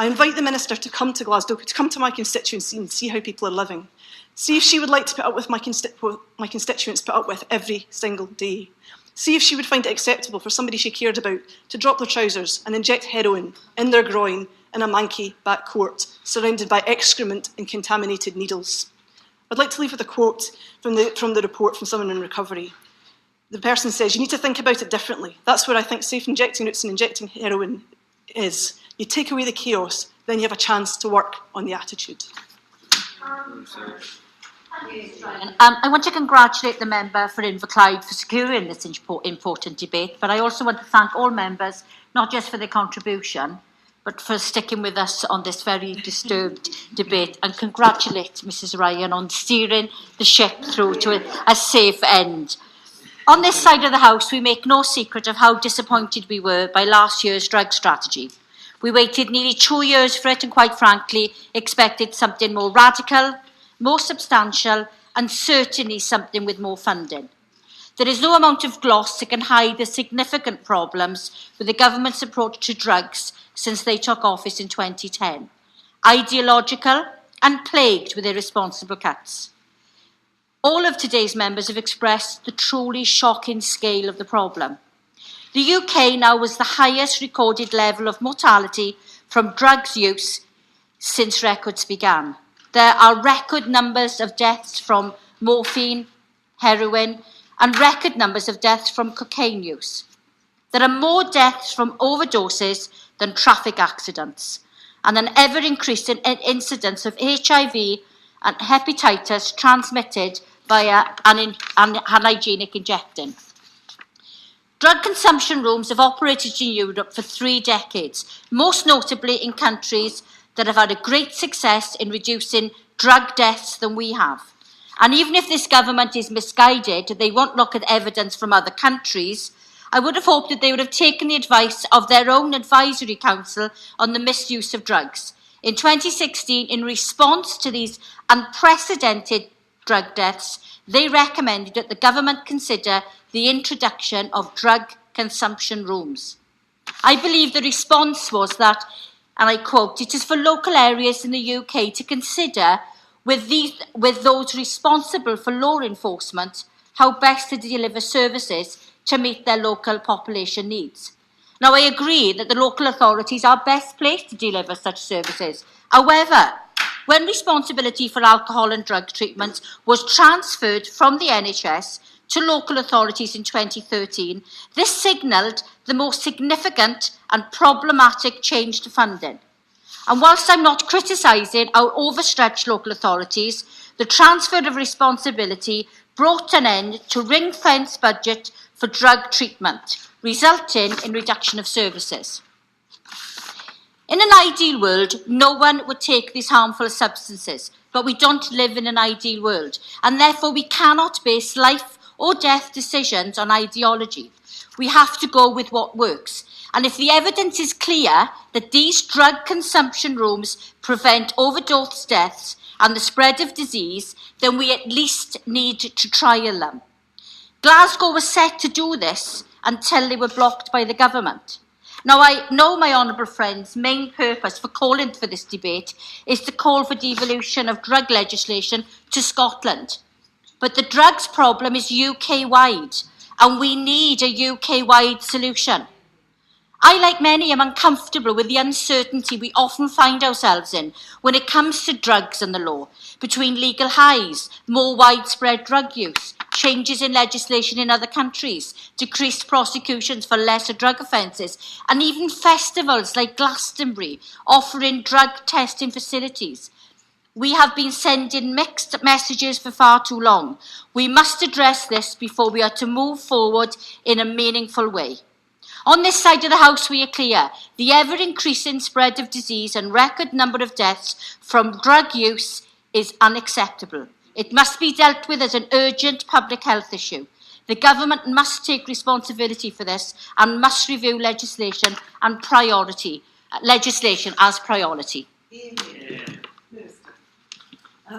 I invite the Minister to come to Glasgow, to come to my constituency and see how people are living. See if she would like to put up with my constituents put up with every single day. See if she would find it acceptable for somebody she cared about to drop their trousers and inject heroin in their groin in a manky back court, surrounded by excrement and contaminated needles. I'd like to leave with a quote from the report from someone in recovery. The person says, "You need to think about it differently. That's where I think safe injecting routes and injecting heroin is. You take away the chaos, then you have a chance to work on the attitude." I want to congratulate the member for Inverclyde for securing this important debate, but I also want to thank all members, not just for their contribution, but for sticking with us on this very disturbed debate, and congratulate Mrs Ryan on steering the ship through to a safe end. On this side of the House, we make no secret of how disappointed we were by last year's drug strategy. We waited nearly 2 years for it and, quite frankly, expected something more radical, more substantial, and certainly something with more funding. There is no amount of gloss that can hide the significant problems with the government's approach to drugs since they took office in 2010. Ideological and plagued with irresponsible cuts. All of today's members have expressed the truly shocking scale of the problem. The UK now has the highest recorded level of mortality from drugs use since records began. There are record numbers of deaths from morphine, heroin, and record numbers of deaths from cocaine use. There are more deaths from overdoses than traffic accidents, and an ever-increasing incidence of HIV and hepatitis transmitted via unhygienic injecting. Drug consumption rooms have operated in Europe for 3 decades, most notably in countries that have had a great success in reducing drug deaths than we have. And even if this government is misguided, they won't look at evidence from other countries. I would have hoped that they would have taken the advice of their own advisory council on the misuse of drugs. In 2016, in response to these unprecedented drug deaths, they recommended that the government consider the introduction of drug consumption rooms. I believe the response was that, and I quote, "It is for local areas in the UK to consider with those responsible for law enforcement how best to deliver services to meet their local population needs." Now, I agree that the local authorities are best placed to deliver such services. However, when responsibility for alcohol and drug treatment was transferred from the NHS to local authorities in 2013, this signalled the most significant and problematic change to funding. And whilst I'm not criticising our overstretched local authorities, the transfer of responsibility brought an end to ring-fence budget for drug treatment, resulting in reduction of services. In an ideal world, no one would take these harmful substances, but we don't live in an ideal world, and therefore we cannot base life or death decisions on ideology. We have to go with what works. And if the evidence is clear that these drug consumption rooms prevent overdose deaths and the spread of disease, then we at least need to trial them. Glasgow was set to do this until they were blocked by the government. Now, I know my honourable friend's main purpose for calling for this debate is to call for devolution of drug legislation to Scotland. But the drugs problem is UK-wide, and we need a UK-wide solution. I, like many, am uncomfortable with the uncertainty we often find ourselves in when it comes to drugs and the law, between legal highs, more widespread drug use, changes in legislation in other countries, decreased prosecutions for lesser drug offences, and even festivals like Glastonbury offering drug testing facilities. We have been sending mixed messages for far too long. We must address this before we are to move forward in a meaningful way. On this side of the House, we are clear. The ever-increasing spread of disease and record number of deaths from drug use is unacceptable. It must be dealt with as an urgent public health issue. The government must take responsibility for this and must review legislation as priority.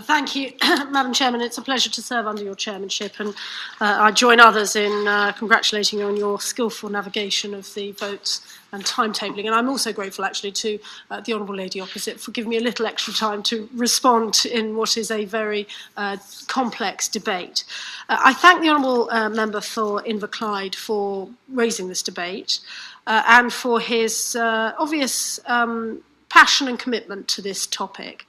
Thank you, Madam Chairman. It's a pleasure to serve under your chairmanship, and I join others in congratulating you on your skillful navigation of the votes and timetabling. And I'm also grateful, actually, to the Honourable Lady opposite for giving me a little extra time to respond in what is a very complex debate. I thank the Honourable Member for Inverclyde for raising this debate and for his obvious passion and commitment to this topic.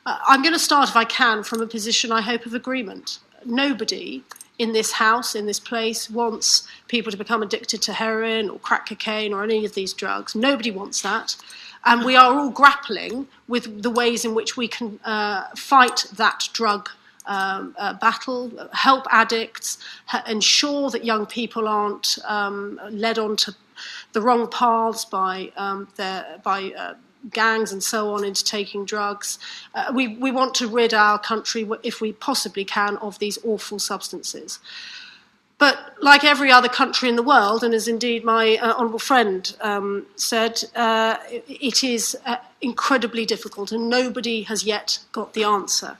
I'm going to start, if I can, from a position, I hope, of agreement. Nobody in this house, in this place, wants people to become addicted to heroin or crack cocaine or any of these drugs. Nobody wants that. And we are all grappling with the ways in which we can fight that drug battle, help addicts, ensure that young people aren't led on to the wrong paths by gangs and so on into taking drugs. We want to rid our country, if we possibly can, of these awful substances. But like every other country in the world, and as indeed my honourable friend said, it is incredibly difficult and nobody has yet got the answer.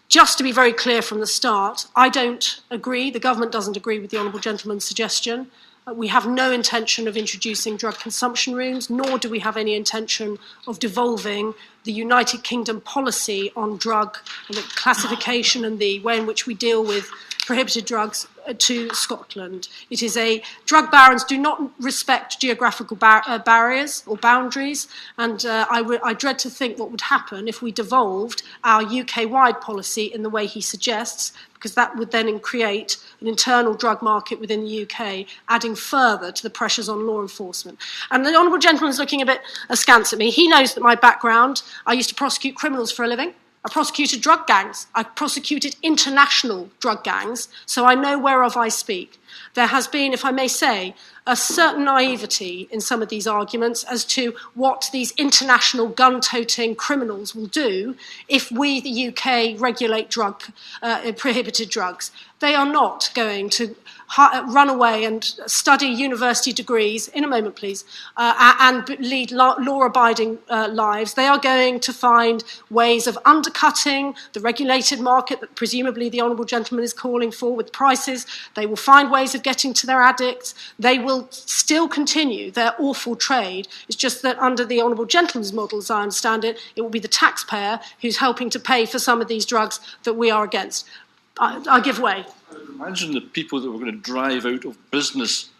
Just to be very clear from the start, I don't agree, the government doesn't agree with the honourable gentleman's suggestion. We have no intention of introducing drug consumption rooms, nor do we have any intention of devolving the United Kingdom policy on drug the classification and the way in which we deal with prohibited drugs to Scotland. It is drug barons do not respect geographical barriers or boundaries, and I dread to think what would happen if we devolved our UK-wide policy in the way he suggests, because that would then create an internal drug market within the UK, adding further to the pressures on law enforcement. And the honourable gentleman is looking a bit askance at me. He knows that my background, I used to prosecute criminals for a living. I prosecuted drug gangs. I prosecuted international drug gangs, so I know whereof I speak. There has been, if I may say, a certain naivety in some of these arguments as to what these international gun-toting criminals will do if we, the UK, regulate prohibited drugs. They are not going to run away and study university degrees, in a moment please, and lead law-abiding lives. They are going to find ways of undercutting the regulated market that presumably the honourable gentleman is calling for with prices. They will find ways of getting to their addicts. They will still continue their awful trade. It's just that under the honourable gentleman's model, as I understand it, it will be the taxpayer who's helping to pay for some of these drugs that we are against. I give way. Imagine the people that were going to drive out of business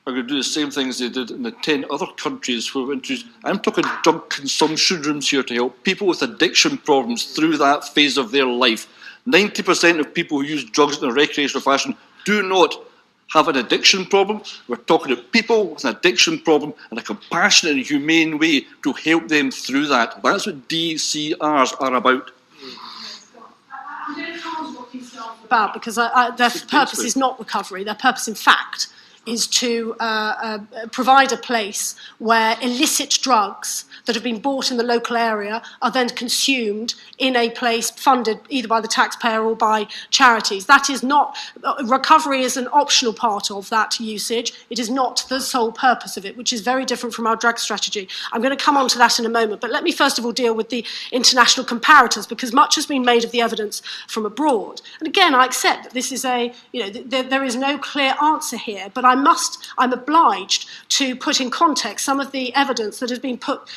are going to do the same things they did in the 10 other countries where we introduced. I'm talking drug consumption rooms here to help people with addiction problems through that phase of their life. 90% of people who use drugs in a recreational fashion do not have an addiction problem. We're talking about people with an addiction problem in a compassionate and humane way to help them through that. That's what DCRs are about. I'm going to come on to what DCRs are about, because their purpose is not recovery. Their purpose, in fact, is to provide a place where illicit drugs that have been bought in the local area are then consumed in a place funded either by the taxpayer or by charities. That is not, recovery is an optional part of that usage. It is not the sole purpose of it, which is very different from our drug strategy. I'm going to come on to that in a moment, but let me first of all deal with the international comparators, because much has been made of the evidence from abroad. And again, I accept that this is there is no clear answer here, but I'm obliged to put in context some of the evidence that has been put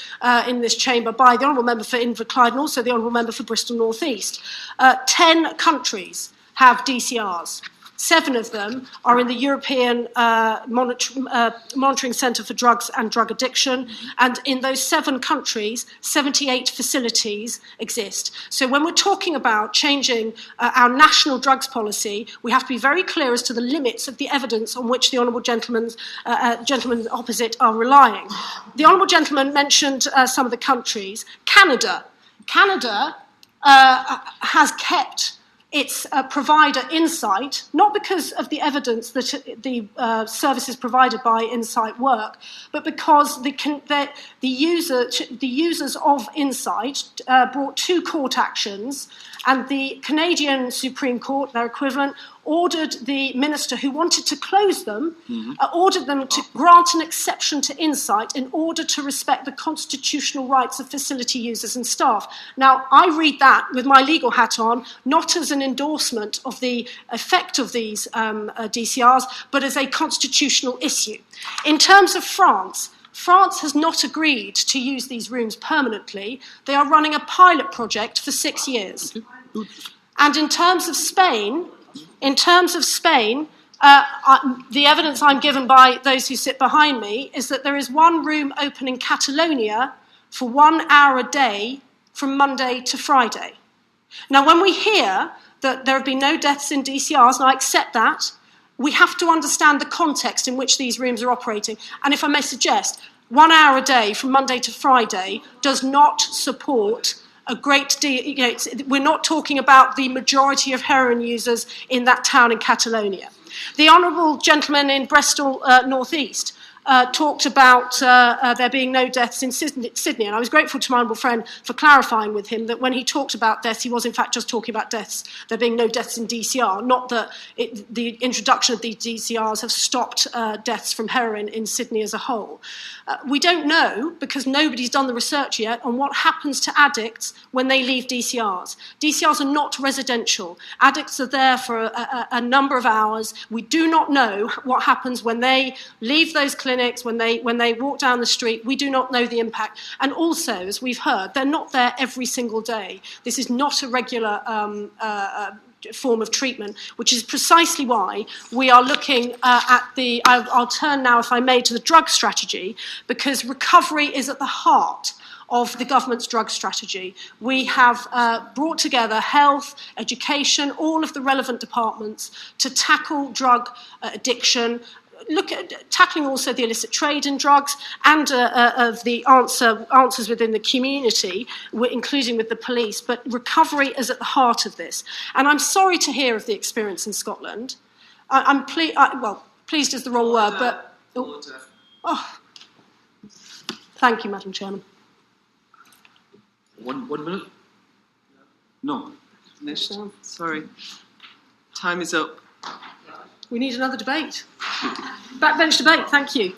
in this chamber by the Honourable Member for Inverclyde and also the Honourable Member for Bristol North East. 10 countries have DCRs. 7 of them are in the European Monitoring Centre for Drugs and Drug Addiction, and in those 7 countries, 78 facilities exist. So when we're talking about changing our national drugs policy, we have to be very clear as to the limits of the evidence on which the Honourable gentlemen opposite are relying. The Honourable gentleman mentioned some of the countries. Canada has kept its provider Insight, not because of the evidence that the services provided by Insight work, but because the users of Insight brought 2 court actions, and the Canadian Supreme Court, their equivalent, ordered the minister who wanted to close them, ordered them to grant an exception to Insight in order to respect the constitutional rights of facility users and staff. Now, I read that with my legal hat on, not as an endorsement of the effect of these DCRs, but as a constitutional issue. In terms of France has not agreed to use these rooms permanently. They are running a pilot project for 6 years. And in terms of Spain, the evidence I'm given by those who sit behind me is that there is 1 room open in Catalonia for 1 hour a day from Monday to Friday. Now, when we hear that there have been no deaths in DCRs, and I accept that, we have to understand the context in which these rooms are operating. And if I may suggest, 1 hour a day from Monday to Friday does not support a great deal. You know, we're not talking about the majority of heroin users in that town in Catalonia. The honourable gentleman in Bristol North East talked about there being no deaths in Sydney, and I was grateful to my honourable friend for clarifying with him that when he talked about deaths, he was in fact just talking about deaths, there being no deaths in DCR, not that the introduction of these DCRs have stopped deaths from heroin in Sydney as a whole. We don't know, because nobody's done the research yet, on what happens to addicts when they leave DCRs. DCRs are not residential. Addicts are there for a number of hours. We do not know what happens when they leave those clinics, when they walk down the street. We do not know the impact. And also, as we've heard, they're not there every single day. This is not a regular form of treatment, which is precisely why we are looking at the, I'll turn now, if I may, to the drug strategy, because recovery is at the heart of the government's drug strategy. We have brought together health, education, all of the relevant departments to tackle drug addiction, look at tackling also the illicit trade in drugs and of the answers within the community, including with the police. But recovery is at the heart of this. And I'm sorry to hear of the experience in Scotland. Well, pleased is the wrong word, but... Oh. Thank you, Madam Chairman. One minute? No. No, sorry. Time is up. We need another debate. Backbench debate, thank you.